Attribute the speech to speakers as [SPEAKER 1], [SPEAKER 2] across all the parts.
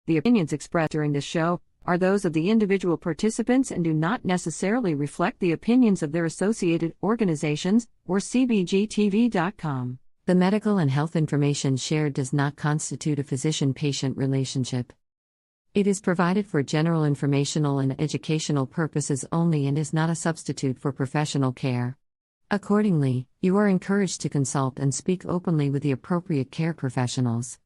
[SPEAKER 1] The opinions expressed during this show are those of the individual participants and do not necessarily reflect the opinions of their associated organizations or CBGTV.com. The medical and health information shared does not constitute a physician-patient relationship. It is provided for general informational and educational purposes only and is not a substitute for professional care. Accordingly, you are encouraged to consult and speak openly with the appropriate care professionals.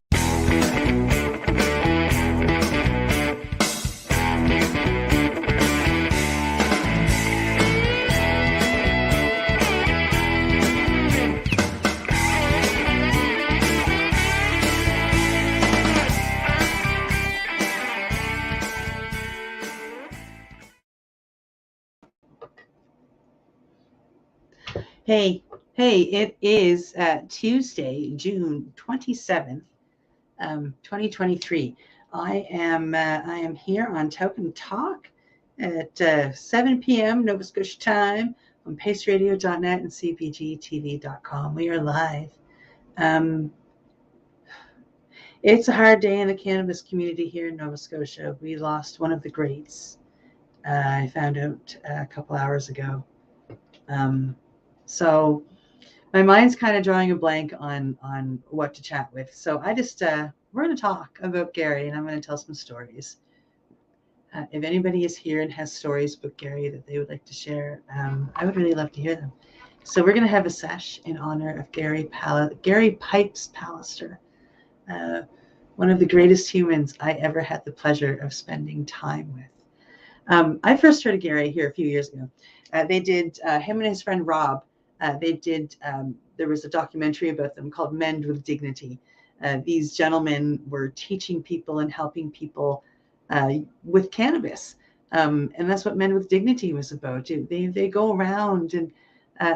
[SPEAKER 2] Hey, it is Tuesday, June 27th, 2023. I am here on Tokin Talk at 7 p.m. Nova Scotia time on paceradio.net and cbgtv.com. We are live. It's a hard day in the cannabis community here in Nova Scotia. We lost one of the greats. I found out a couple hours ago. So my mind's kind of drawing a blank on what to chat with. So I just, we're going to talk about Gary, and I'm going to tell some stories. If anybody is here and has stories about Gary that they would like to share, I would really love to hear them. So we're going to have a sesh in honor of Gary Pipes Pallister, one of the greatest humans I ever had the pleasure of spending time with. I first heard of Gary here a few years ago. They did, him and his friend Rob, there was a documentary about them called Men with Dignity. These gentlemen were teaching people and helping people with cannabis. And that's what Men with Dignity was about. They go around and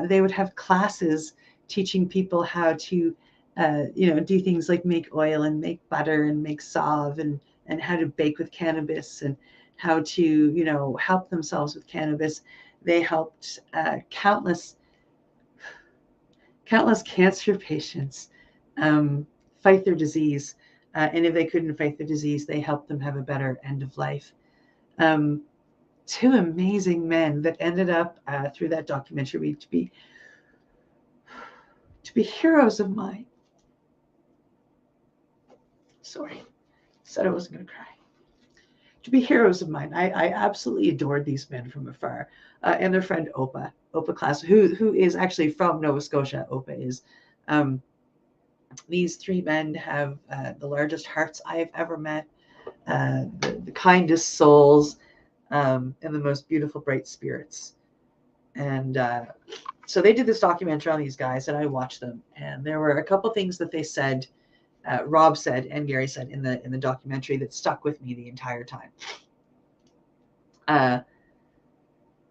[SPEAKER 2] they would have classes teaching people how to, do things like make oil and make butter and make salve and how to bake with cannabis and how to, help themselves with cannabis. They helped countless cancer patients fight their disease. And if they couldn't fight their disease, they helped them have a better end of life. Two amazing men that ended up through that documentary to be heroes of mine. Sorry, said I wasn't going to cry. To be heroes of mine. I absolutely adored these men from afar. And their friend Opa Class, who is actually from Nova Scotia. Opa is. These three men have the largest hearts I've ever met, the kindest souls, and the most beautiful, bright spirits. And so they did this documentary on these guys, and I watched them. And there were a couple things that they said, Rob said and Gary said in the documentary that stuck with me the entire time.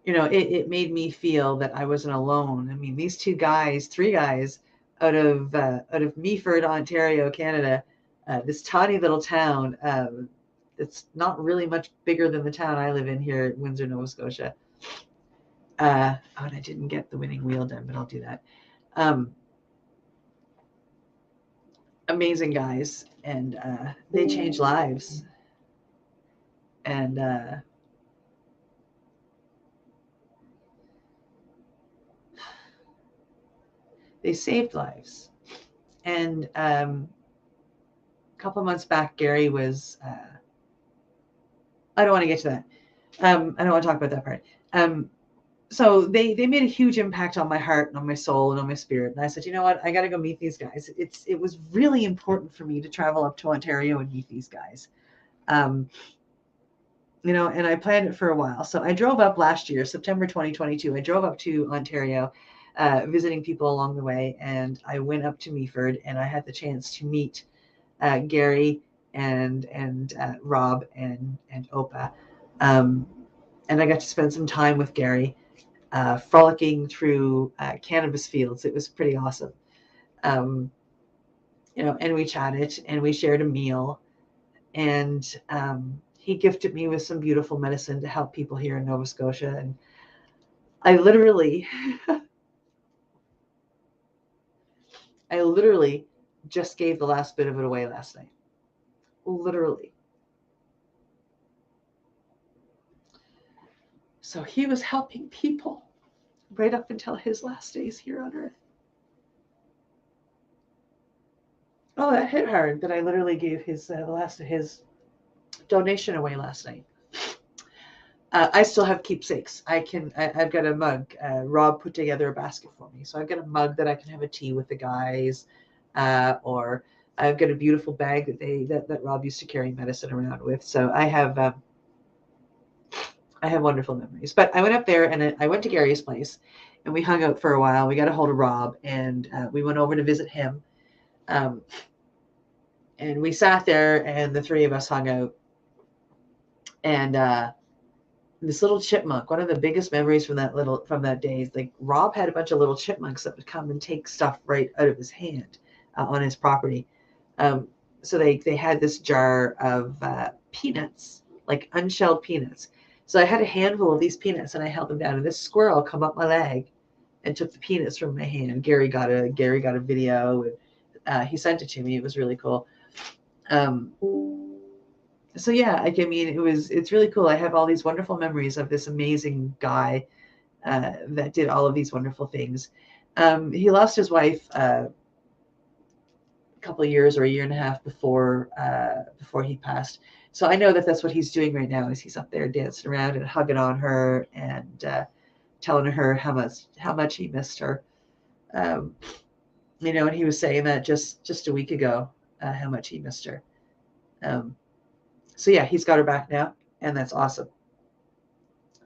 [SPEAKER 2] It made me feel that I wasn't alone. I mean, these three guys out of Meaford, Ontario, Canada, this tiny little town that's not really much bigger than the town I live in here at Windsor, Nova Scotia. And I didn't get the winning wheel done, but I'll do that. Amazing guys, and they change lives. And they saved lives. And a couple of months back, Gary was, I don't want to get to that. I don't want to talk about that part. So they made a huge impact on my heart and on my soul and on my spirit. And I said, you know what? I got to go meet these guys. It was really important for me to travel up to Ontario and meet these guys. And I planned it for a while. So I drove up last year, September 2022. I drove up to Ontario, visiting people along the way. And I went up to Meaford and I had the chance to meet Gary and Rob and Opa. And I got to spend some time with Gary. Frolicking through cannabis fields. It was pretty awesome. And we chatted and we shared a meal, and he gifted me with some beautiful medicine to help people here in Nova Scotia. And I literally just gave the last bit of it away last night. Literally. So he was helping people right up until his last days here on earth. Oh, that hit hard that I literally gave his the last of his donation away last night. I still have keepsakes. I've got a mug. Rob put together a basket for me, so I've got a mug that I can have a tea with the guys, or I've got a beautiful bag that Rob used to carry medicine around with. So I have wonderful memories. But I went up there and I went to Gary's place, and we hung out for a while. We got a hold of Rob, and we went over to visit him, and we sat there, and the three of us hung out, and this little chipmunk, one of the biggest memories from that day is like Rob had a bunch of little chipmunks that would come and take stuff right out of his hand on his property. So they had this jar of peanuts, like unshelled peanuts. So I had a handful of these peanuts and I held them down, and this squirrel come up my leg and took the peanuts from my hand. Gary got a video, and he sent it to me. It was really cool. So yeah, mean, it's really cool. I have all these wonderful memories of this amazing guy that did all of these wonderful things. He lost his wife a couple of years or a year and a half before he passed. So I know that that's what he's doing right now. Is he's up there dancing around and hugging on her and telling her how much he missed her. And he was saying that just a week ago, how much he missed her. So yeah, he's got her back now, and that's awesome.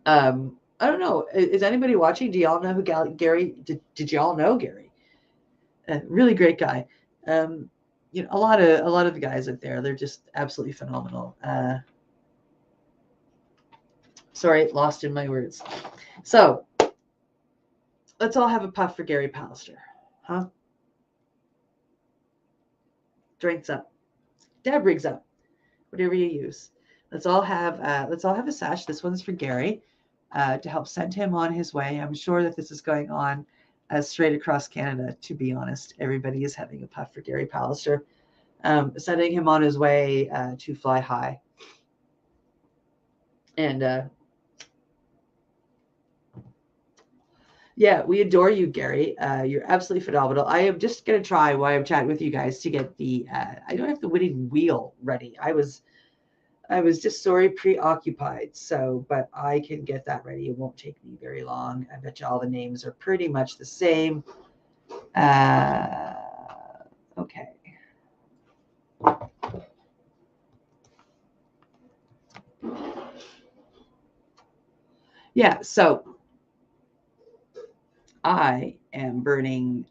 [SPEAKER 2] I don't know. Is anybody watching? Do y'all know who Gary? Did y'all know Gary? Really great guy. A lot of the guys out there, they're just absolutely phenomenal. Sorry, lost in my words. So let's all have a puff for Gary Pallister, huh? Drinks up, dab rigs up, whatever you use. Let's all have a sash. This one's for Gary, to help send him on his way. I'm sure that this is going on straight across Canada. To be honest, everybody is having a puff for Gary Pallister, sending him on his way to fly high. And yeah, we adore you, Gary. You're absolutely phenomenal. I am just going to try while I'm chatting with you guys to get I don't have the winning wheel ready. I was just sorry preoccupied. So, but I can get that ready. It won't take me very long. I bet you all the names are pretty much the same. Okay. Yeah, so I am burning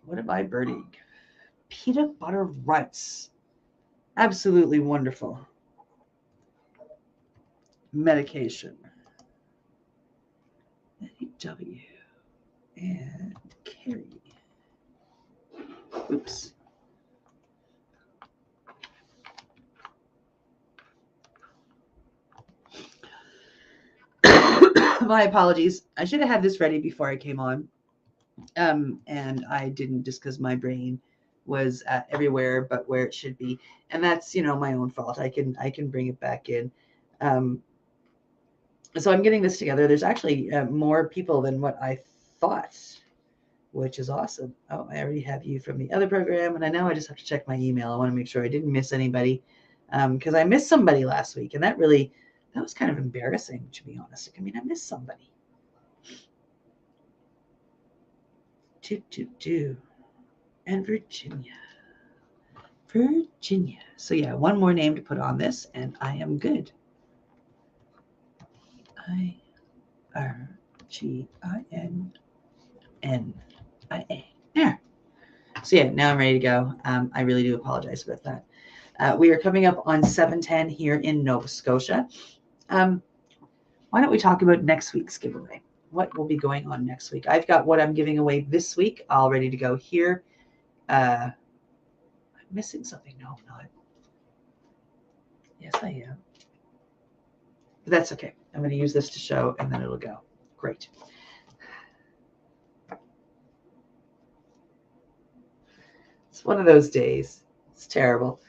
[SPEAKER 2] what am I burning? Peanut butter rice. Absolutely wonderful medication. W and Carrie. Oops. My apologies. I should have had this ready before I came on. And I didn't, just because my brain was everywhere but where it should be. And that's, my own fault. I can bring it back in. So I'm getting this together. There's actually more people than what I thought, which is awesome. Oh, I already have you from the other program, and I know I just have to check my email. I want to make sure I didn't miss anybody, because I missed somebody last week, and that was kind of embarrassing, to be honest. I mean, I missed somebody. And Virginia. So yeah, one more name to put on this, and I am good. IRGINNIA. There. So yeah, now I'm ready to go. I really do apologize about that. We are coming up on 7/10 here in Nova Scotia. Why don't we talk about next week's giveaway? What will be going on next week? I've got what I'm giving away this week all ready to go here. I'm missing something. No, I'm not. Yes, I am. But that's okay. I'm going to use this to show, and then it'll go. Great. It's one of those days. It's terrible.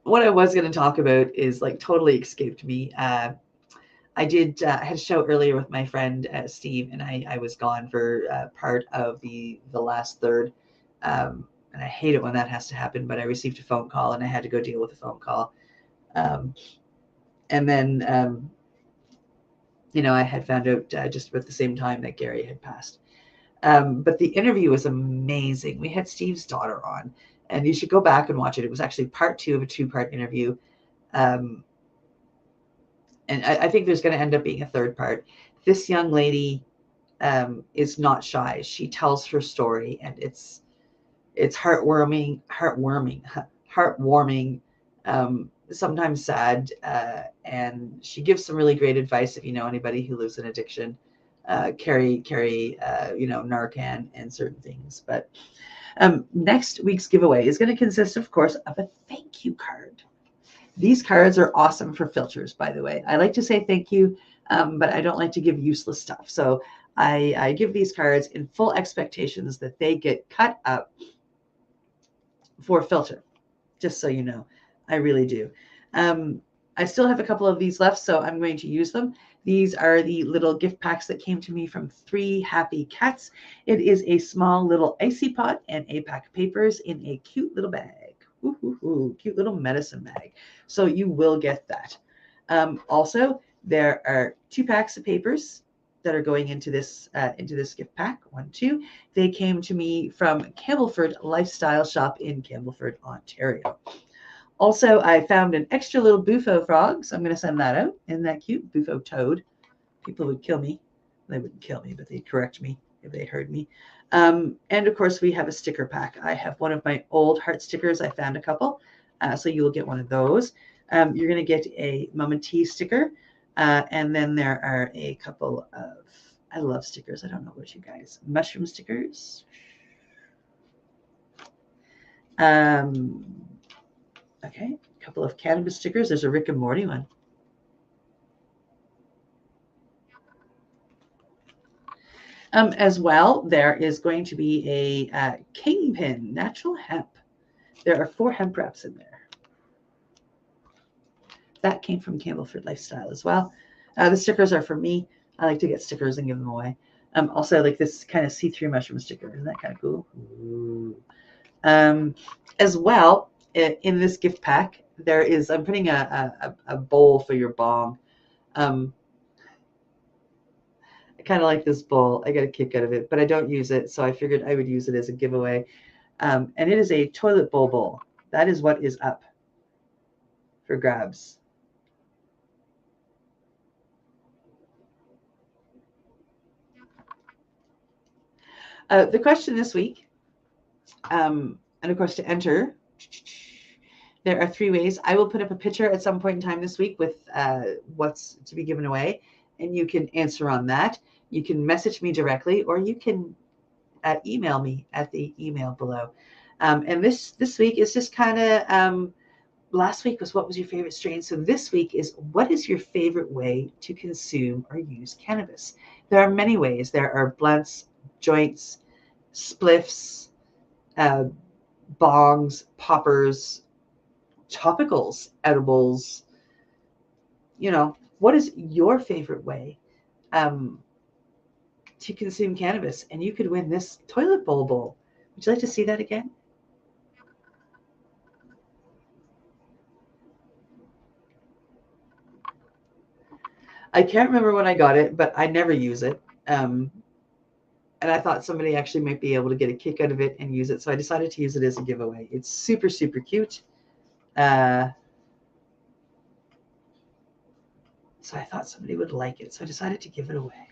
[SPEAKER 2] What I was going to talk about is totally escaped me. I did. I had a show earlier with my friend Steve, and I was gone for part of the last third. And I hate it when that has to happen. But I received a phone call, and I had to go deal with a phone call. And then, I had found out just about the same time that Gary had passed. But the interview was amazing. We had Steve's daughter on, and you should go back and watch it. It was actually part 2 of a 2-part interview. And I think there's going to end up being a 3rd part. This young lady is not shy. She tells her story, and it's heartwarming, sometimes sad, and she gives some really great advice if you know anybody who lives in addiction. Carry Narcan and certain things. But next week's giveaway is going to consist, of course, of a thank you card. These cards are awesome for filters, by the way. I like to say thank you, but I don't like to give useless stuff. So I give these cards in full expectations that they get cut up for filter, just so you know. I really do. I still have a couple of these left, so I'm going to use them. These are the little gift packs that came to me from 3 Happy Cats. It is a small little icy pot and a pack of papers in a cute little bag. Ooh, cute little medicine bag. So you will get that. Also, there are 2 packs of papers that are going into this gift pack. 1, 2. They came to me from Campbellford Lifestyle Shop in Campbellford, Ontario. Also, I found an extra little Bufo frog, so I'm going to send that out. Isn't that cute? Bufo toad. People would kill me. They wouldn't kill me, but they'd correct me if they heard me. And of course, we have a sticker pack. I have one of my old heart stickers. I found a couple, so you will get one of those. You're going to get a Mama T sticker, and then there are a couple of, I love stickers. I don't know about you guys. Mushroom stickers. Okay, a couple of cannabis stickers. There's a Rick and Morty one. As well, there is going to be a Kingpin natural hemp. There are 4 hemp wraps in there. That came from Campbellford Lifestyle as well. The stickers are for me. I like to get stickers and give them away. Also, I like this kind of see-through mushroom sticker. Isn't that kind of cool? Ooh. As well, in this gift pack, there is, I'm putting a bowl for your bong. I kind of like this bowl. I get a kick out of it, but I don't use it, so I figured I would use it as a giveaway. And it is a toilet bowl. That is what is up for grabs. The question this week, and of course to enter, there are 3 ways. I will put up a picture at some point in time this week with what's to be given away, and you can answer on that. You can message me directly, or you can email me at the email below. And this week is just kind of, last week was what was your favorite strain? So this week is what is your favorite way to consume or use cannabis? There are many ways. There are blunts, joints, spliffs, bongs, poppers, topicals, edibles. What is your favorite way to consume cannabis? And you could win this toilet bowl. Would you like to see that again? I can't remember when I got it, but I never use it. And I thought somebody actually might be able to get a kick out of it and use it. So I decided to use it as a giveaway. It's super, super cute. So I thought somebody would like it. So I decided to give it away.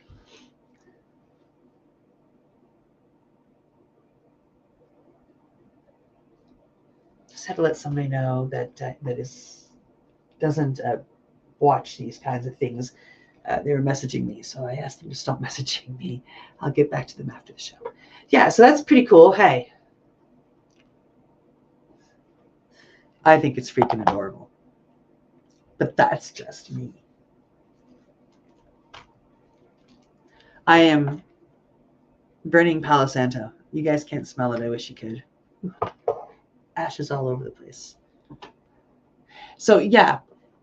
[SPEAKER 2] Just had to let somebody know that doesn't watch these kinds of things. They were messaging me, so I asked them to stop messaging me. I'll get back to them after the show. Yeah, so that's pretty cool. Hey, I think it's freaking adorable. But that's just me. I am burning Palo Santo. You guys can't smell it. I wish you could. Ashes all over the place. So yeah,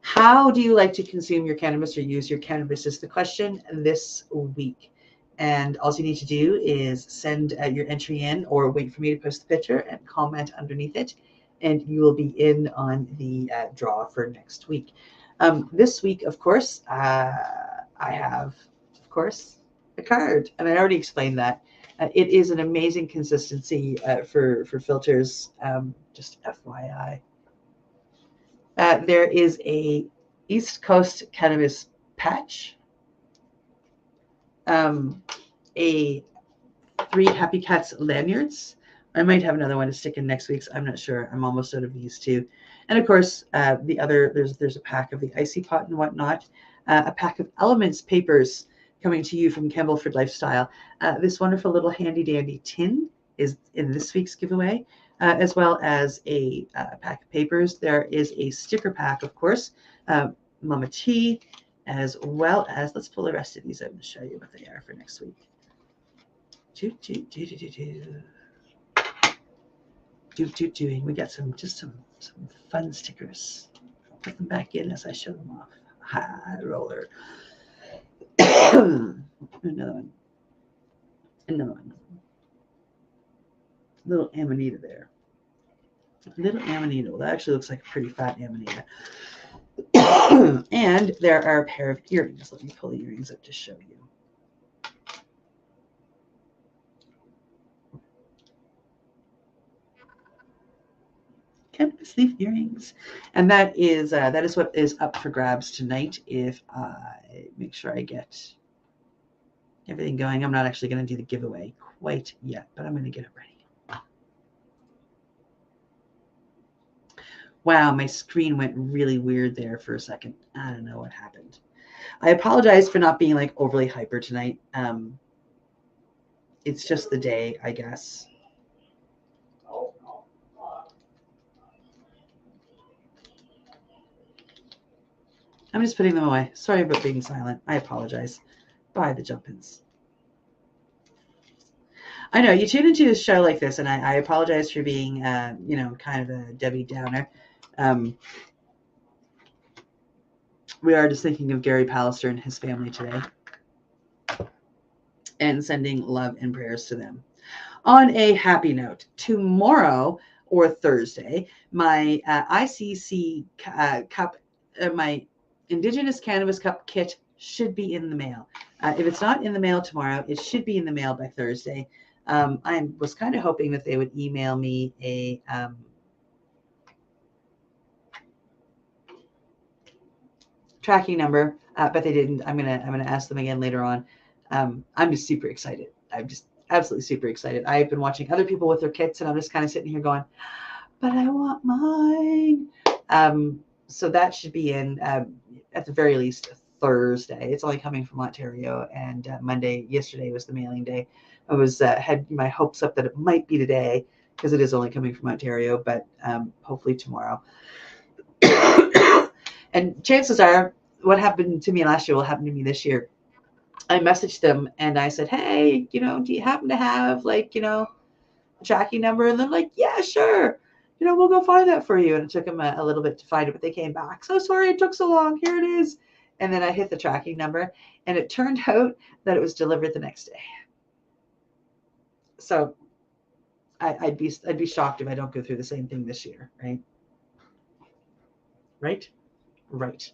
[SPEAKER 2] How do you like to consume your cannabis or use your cannabis is the question this week. And all you need to do is send your entry in or wait for me to post the picture and comment underneath it. And you will be in on the draw for next week. This week, of course, I have, of course, a card. And I already explained that. It is an amazing consistency for filters, just FYI. There is a East Coast cannabis patch, a 3 Happy Cats lanyards. I might have another one to stick in next week's. I'm not sure. I'm almost out of these too. And of course, the other there's a pack of the Icy Pot and whatnot, a pack of Elements papers coming to you from Campbellford Lifestyle. This wonderful little handy dandy tin is in this week's giveaway. As well as a pack of papers. There is a sticker pack, of course, Mama Tea, as well as, let's pull the rest of these out and show you what they are for next week. We got some fun stickers. I'll put them back in as I show them off. High roller. Another one. Little Amanita there. Little Amanita. Well, that actually looks like a pretty fat Amanita. And there are a pair of earrings. Let me pull the earrings up to show you. Cannabis leaf earrings. And that is what is up for grabs tonight if I make sure I get everything going. I'm not actually going to do the giveaway quite yet, but I'm going to get it ready. Wow, my screen went really weird there for a second. I don't know what happened. I apologize for not being like overly hyper tonight. It's just the day, I guess. I'm just putting them away. Sorry about being silent. I apologize. Bye, the jump-ins. I know you tune into a show like this, and I apologize for being, kind of a Debbie Downer. We are just thinking of Gary Pallister and his family today and sending love and prayers to them. On a happy note, tomorrow or Thursday, my ICC cup, my Indigenous Cannabis Cup kit should be in the mail. If it's not in the mail tomorrow, it should be in the mail by Thursday. I was kind of hoping that they would email me a tracking number, but they didn't. I'm gonna ask them again later on. I'm just super excited. I'm just absolutely super excited. I've been watching other people with their kits, and I'm just kind of sitting here going, but I want mine. So that should be in at the very least Thursday. It's only coming from Ontario, and yesterday was the mailing day. I was had my hopes up that it might be today because it is only coming from Ontario, but hopefully tomorrow. And chances are what happened to me last year will happen to me this year. I messaged them and I said, hey, do you happen to have a tracking number? And they're like, yeah, sure. We'll go find that for you. And it took them a little bit to find it, but they came back. So sorry it took so long. Here it is. And then I hit the tracking number, and it turned out that it was delivered the next day. So I'd be shocked if I don't go through the same thing this year, right? Right.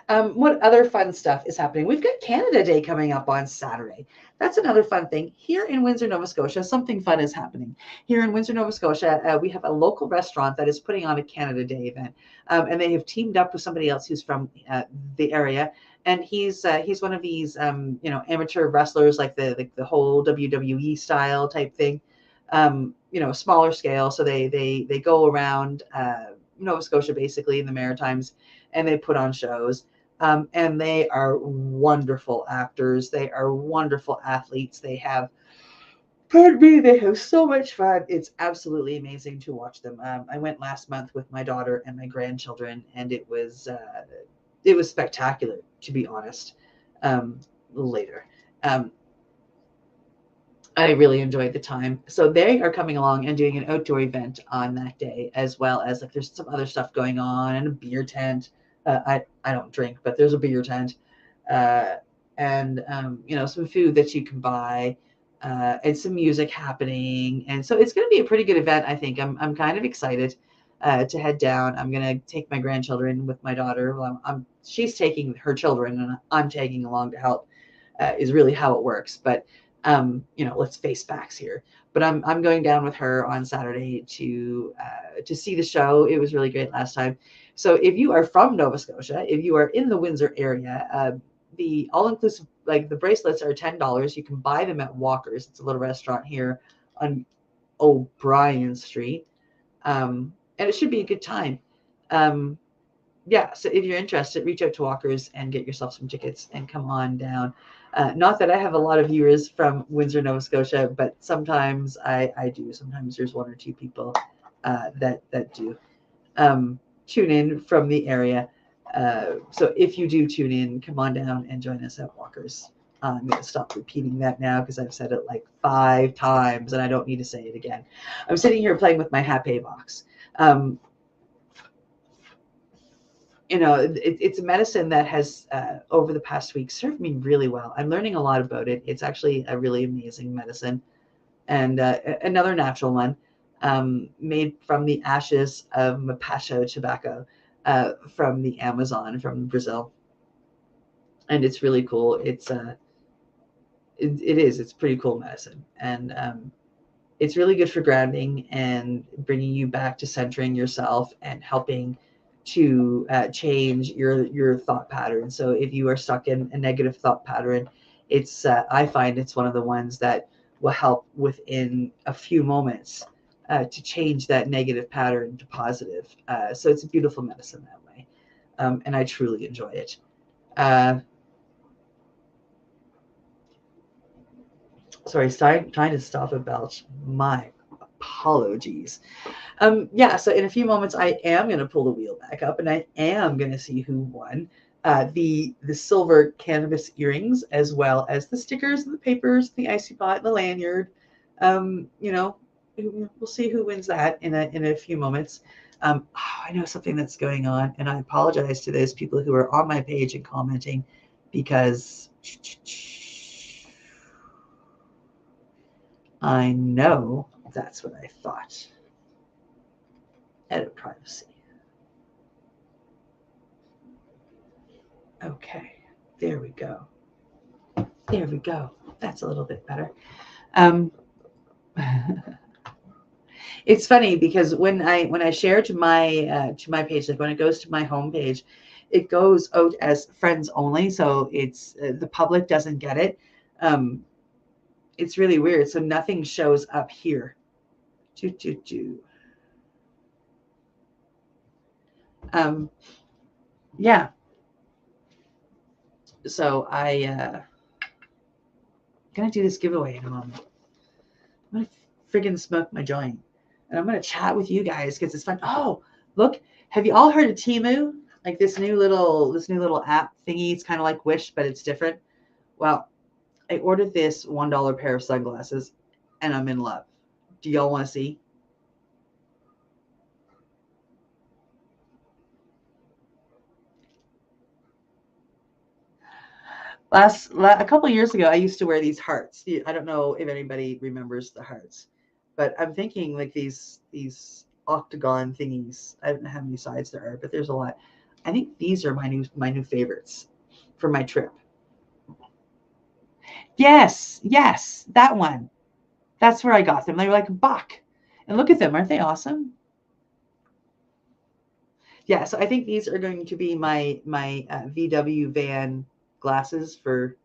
[SPEAKER 2] What other fun stuff is happening? We've got Canada Day coming up on Saturday. That's another fun thing. Here in Windsor, Nova Scotia, something fun is happening. Here in Windsor, Nova Scotia, we have a local restaurant that is putting on a Canada Day event. And they have teamed up with somebody else who's from the area. And he's one of these, amateur wrestlers, like the whole WWE style type thing, smaller scale. So they go around Nova Scotia, basically in the Maritimes, and they put on shows. And they are wonderful actors. They are wonderful athletes. They have so much fun. It's absolutely amazing to watch them. I went last month with my daughter and my grandchildren, and it was spectacular, to be honest. Later. I really enjoyed the time. So they are coming along and doing an outdoor event on that day, as well as there's some other stuff going on and a beer tent. I don't drink, but there's a beer tent, and some food that you can buy, and some music happening, and so it's going to be a pretty good event. I think I'm kind of excited to head down. I'm going to take my grandchildren with my daughter. Well, she's taking her children, and I'm tagging along to help. Is really how it works. But let's face facts here. But I'm going down with her on Saturday to see the show. It was really great last time. So if you are from Nova Scotia, if you are in the Windsor area, the all-inclusive, like the bracelets are $10. You can buy them at Walker's. It's a little restaurant here on O'Brien Street. And it should be a good time. So if you're interested, reach out to Walker's and get yourself some tickets and come on down. Not that I have a lot of viewers from Windsor, Nova Scotia, but sometimes I do. Sometimes there's one or two people that do tune in from the area. So if you do tune in, come on down and join us at Walker's. I'm going to stop repeating that now because I've said it like 5 times and I don't need to say it again. I'm sitting here playing with my Happy box. It's a medicine that has, over the past week, served me really well. I'm learning a lot about it. It's actually a really amazing medicine. And another natural one, made from the ashes of mapacho tobacco from the Amazon, from Brazil. And it's really cool. It's pretty cool medicine. And it's really good for grounding and bringing you back to centering yourself and helping to change your thought pattern. So if you are stuck in a negative thought pattern, it's I find it's one of the ones that will help within a few moments to change that negative pattern to positive. So it's a beautiful medicine that way, and I truly enjoy it. Sorry, trying to stop a belch. My apologies. So in a few moments, I am going to pull the wheel back up, and I am going to see who won the silver cannabis earrings, as well as the stickers, and the papers, the icy pot, and the lanyard. We'll see who wins that in a few moments. I know something that's going on, and I apologize to those people who are on my page and commenting, because I know that's what I thought. Edit privacy. Okay, there we go. There we go. That's a little bit better. It's funny because when I share to my page, like when it goes to my homepage, it goes out as friends only, so it's the public doesn't get it. It's really weird. So nothing shows up here. Yeah. So I'm gonna do this giveaway in a moment. I'm gonna friggin' smoke my joint, and I'm gonna chat with you guys because it's fun. Oh, look! Have you all heard of Temu? Like this new little app thingy. It's kind of like Wish, but it's different. Well, I ordered this $1 pair of sunglasses, and I'm in love. Do y'all want to see? A couple of years ago, I used to wear these hearts. I don't know if anybody remembers the hearts, but I'm thinking like these octagon thingies. I don't know how many sides there are, but there's a lot. I think these are my new favorites for my trip. Yes, that one. That's where I got them. They were like a buck. And look at them. Aren't they awesome? Yeah, so I think these are going to be my VW van glasses for,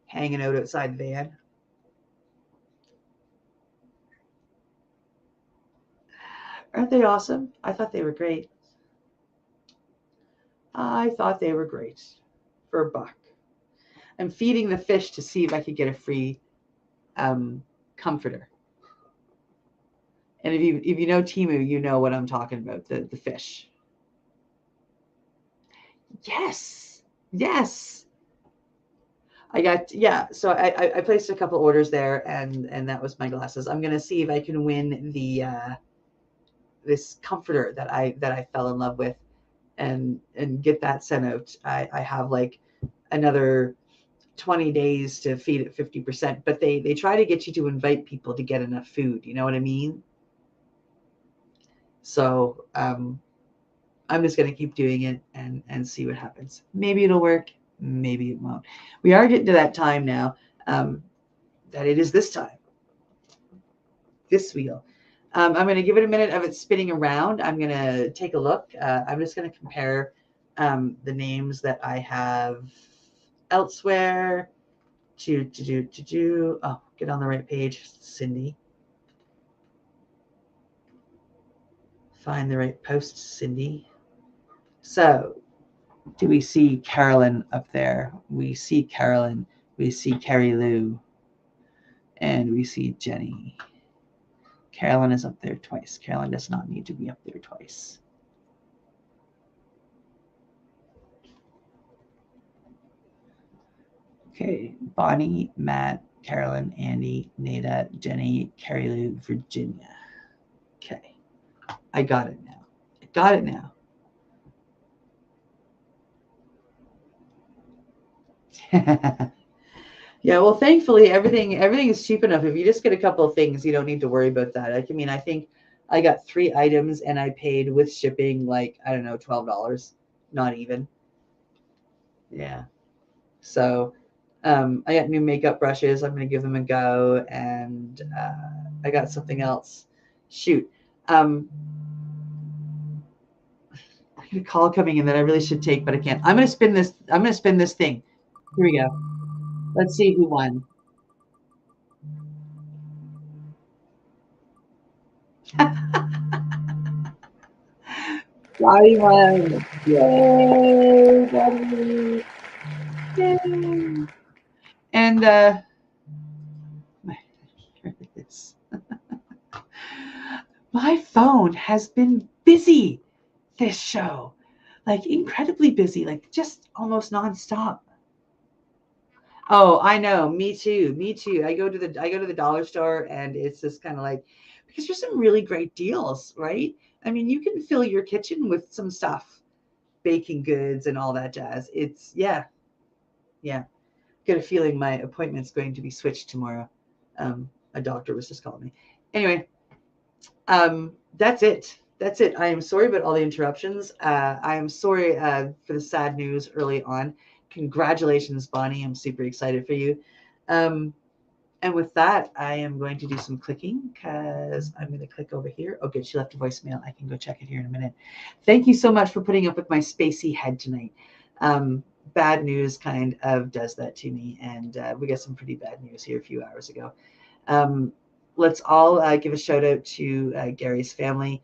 [SPEAKER 2] hanging out outside the van. Aren't they awesome? I thought they were great. I thought they were great for a buck. I'm feeding the fish to see if I could get a free comforter. And if you know Temu, you know what I'm talking about, the fish. Yes. So I placed a couple orders there, and that was my glasses. I'm gonna see if I can win the this comforter that I fell in love with, and get that sent out. I have like another 20 days to feed at 50%, but they try to get you to invite people to get enough food. You know what I mean? So I'm just going to keep doing it and see what happens. Maybe it'll work. Maybe it won't. We are getting to that time now, that it is this time. This wheel. I'm going to give it a minute of it spinning around. I'm going to take a look. I'm just going to compare the names that I have elsewhere oh, get on the right page, Cindy. Find the right post, Cindy. So do we see Carolyn up there? We see Carolyn. We see Carrie Lou. And we see Jenny. Carolyn is up there twice. Carolyn does not need to be up there twice. Okay, Bonnie, Matt, Carolyn, Andy, Nada, Jenny, Carrie Lou, Virginia. Okay, I got it now. I got it now. Yeah, well, thankfully everything is cheap enough. If you just get a couple of things, you don't need to worry about that. I mean, I think I got 3 items and I paid with shipping like, I don't know, $12, not even. Yeah. So I got new makeup brushes. I'm going to give them a go. And I got something else. Shoot. I get a call coming in that I really should take, but I can't. I'm going to spin this. I'm going to spin this thing. Here we go. Let's see who won. Daddy won. Yay, Daddy. Yay. And my phone has been busy this show, like incredibly busy, like just almost nonstop. Oh, I know. Me too. Me too. I go to the dollar store and it's just kind of like, because there's some really great deals, right? I mean, you can fill your kitchen with some stuff, baking goods and all that jazz. It's yeah. Get a feeling my appointment's going to be switched tomorrow. A doctor was just calling me. Anyway, that's it. That's it. I am sorry about all the interruptions. I am sorry for the sad news early on. Congratulations, Bonnie. I'm super excited for you. And with that, I am going to do some clicking because I'm going to click over here. Oh, good. She left a voicemail. I can go check it here in a minute. Thank you so much for putting up with my spacey head tonight. Bad news kind of does that to me. And we got some pretty bad news here a few hours ago. Let's all give a shout out to Gary's family.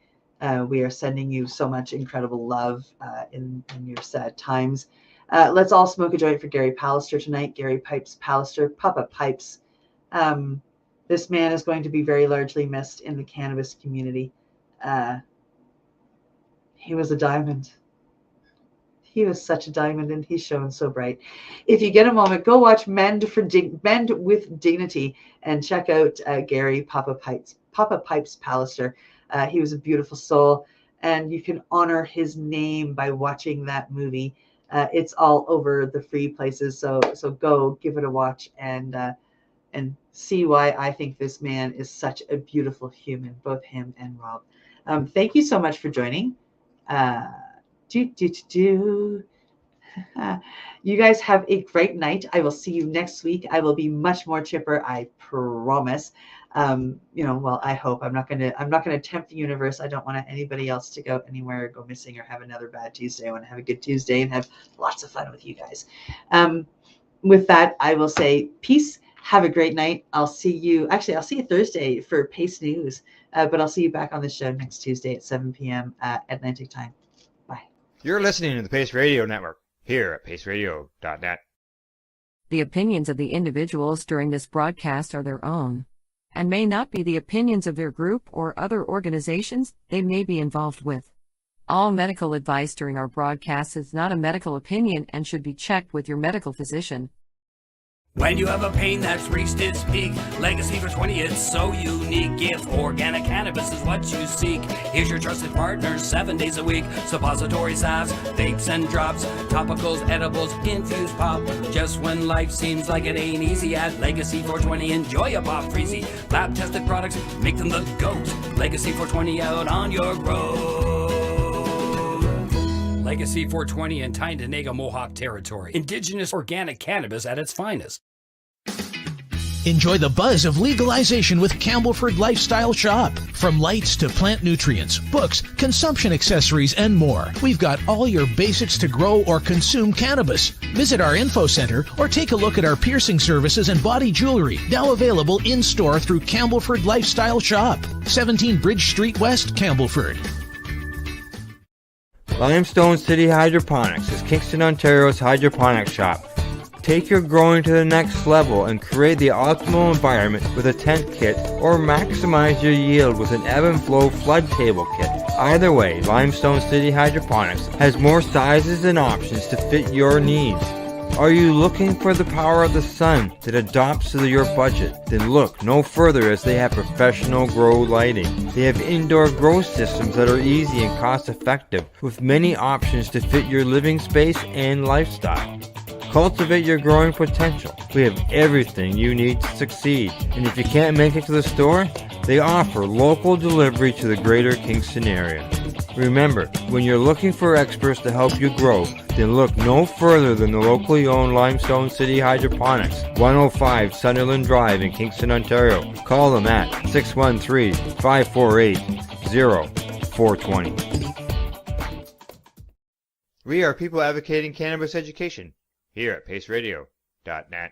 [SPEAKER 2] We are sending you so much incredible love in your sad times. Let's all smoke a joint for Gary Pallister tonight. Gary Pipes Pallister, Papa Pipes. This man is going to be very largely missed in the cannabis community. He was a diamond. He was such a diamond, and he's shone so bright. If you get a moment, go watch Mend with Dignity and check out Gary Papa Pipes Pallister. He was a beautiful soul, and you can honor his name by watching that movie. It's all over the free places, so go give it a watch and see why I think this man is such a beautiful human, both him and Rob. Thank you so much for joining. You guys have a great night. I will see you next week. I will be much more chipper, I promise. Well, I hope. I'm not gonna tempt the universe. I don't want anybody else to go anywhere or go missing or have another bad Tuesday. I want to have a good Tuesday and have lots of fun with you guys. With that, I will say peace. Have a great night. I'll see you Thursday for Pace News, but I'll see you back on the show next Tuesday at 7 p.m. Atlantic time. Bye.
[SPEAKER 3] You're listening to the Pace Radio Network here at paceradio.net.
[SPEAKER 1] The opinions of the individuals during this broadcast are their own and may not be the opinions of their group or other organizations they may be involved with. All medical advice during our broadcast is not a medical opinion and should be checked with your medical physician.
[SPEAKER 4] When you have a pain that's reached its peak, Legacy for 20, it's so unique. If organic cannabis is what you seek, here's your trusted partner 7 days a week. Suppository salves, vapes and drops, topicals, edibles, infused pop. Just when life seems like it ain't easy, at Legacy 420, enjoy a pop freezy. Lab tested products, make them the GOAT. Legacy 420 out on your road. Legacy 420 in Tyndonega Mohawk territory. Indigenous organic cannabis at its finest.
[SPEAKER 5] Enjoy the buzz of legalization with Campbellford Lifestyle Shop. From lights to plant nutrients, books, consumption accessories, and more, we've got all your basics to grow or consume cannabis. Visit our info center or take a look at our piercing services and body jewelry, now available in-store through Campbellford Lifestyle Shop, 17 Bridge Street West, Campbellford.
[SPEAKER 3] Limestone City Hydroponics is Kingston, Ontario's hydroponics shop. Take your growing to the next level and create the optimal environment with a tent kit, or maximize your yield with an ebb and flow flood table kit. Either way, Limestone City Hydroponics has more sizes and options to fit your needs. Are you looking for the power of the sun that adapts to your budget? Then look no further, as they have professional grow lighting. They have indoor grow systems that are easy and cost effective, with many options to fit your living space and lifestyle. Cultivate your growing potential. We have everything you need to succeed. And if you can't make it to the store, they offer local delivery to the greater Kingston area. Remember, when you're looking for experts to help you grow, then look no further than the locally owned Limestone City Hydroponics, 105 Sunderland Drive in Kingston, Ontario. Call them at 613-548-0420. We are people advocating cannabis education here at paceradio.net.